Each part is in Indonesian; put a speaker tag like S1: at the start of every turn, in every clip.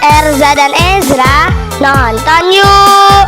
S1: Erza dan Ezra nonton yuk.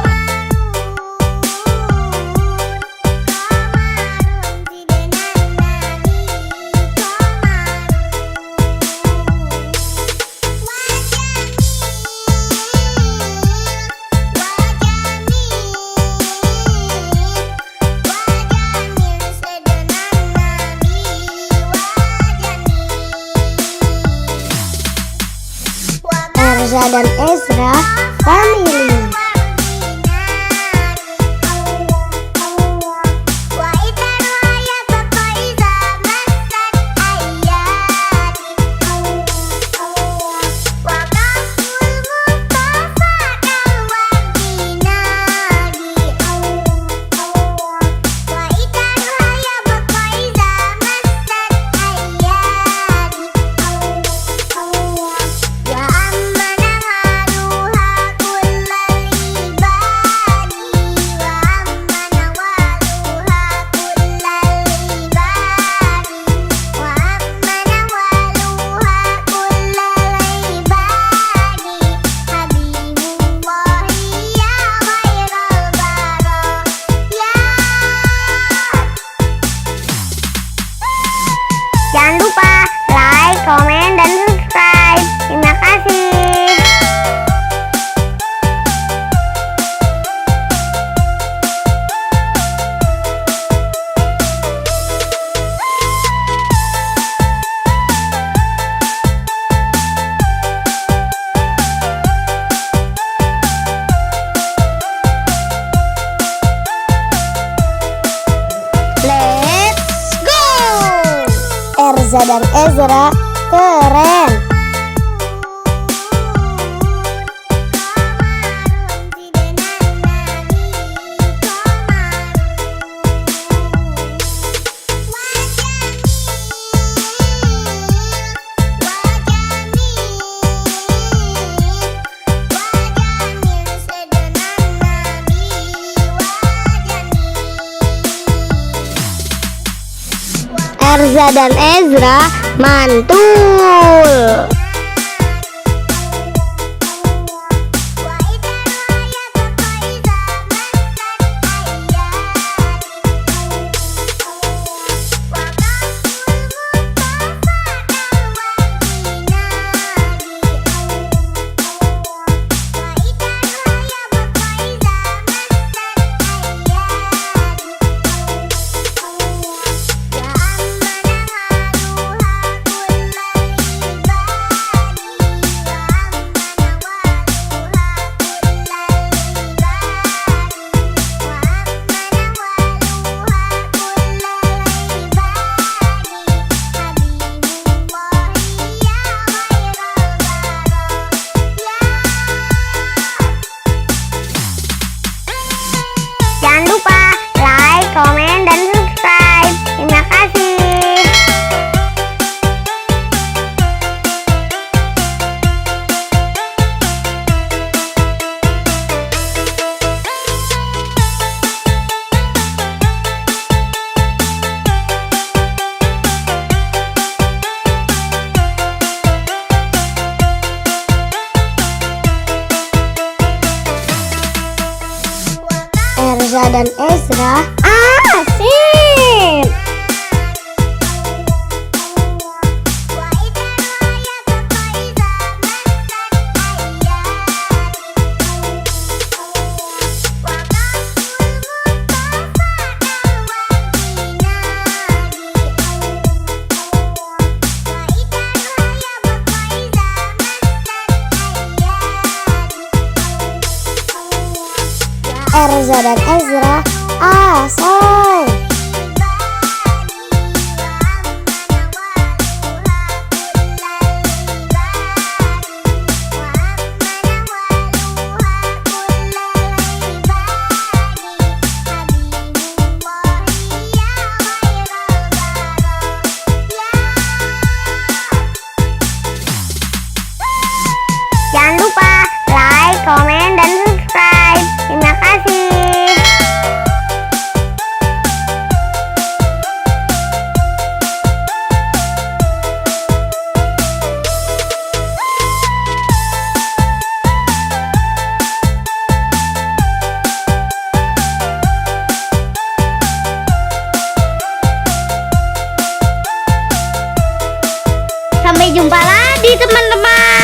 S1: Erza dan Ezra Family. Jangan lupa like, komen, dan subscribe. Terima kasih. Erza dan Ezra keren. Erza dan Ezra mantul. Jangan lupa like, komen, dan subscribe. Terima kasih. Erza dan Ezra asik. Erza dan Ezra asoy. Jangan lupa like, komen, dan subscribe. Terima kasih. Sampai jumpa lagi teman-teman.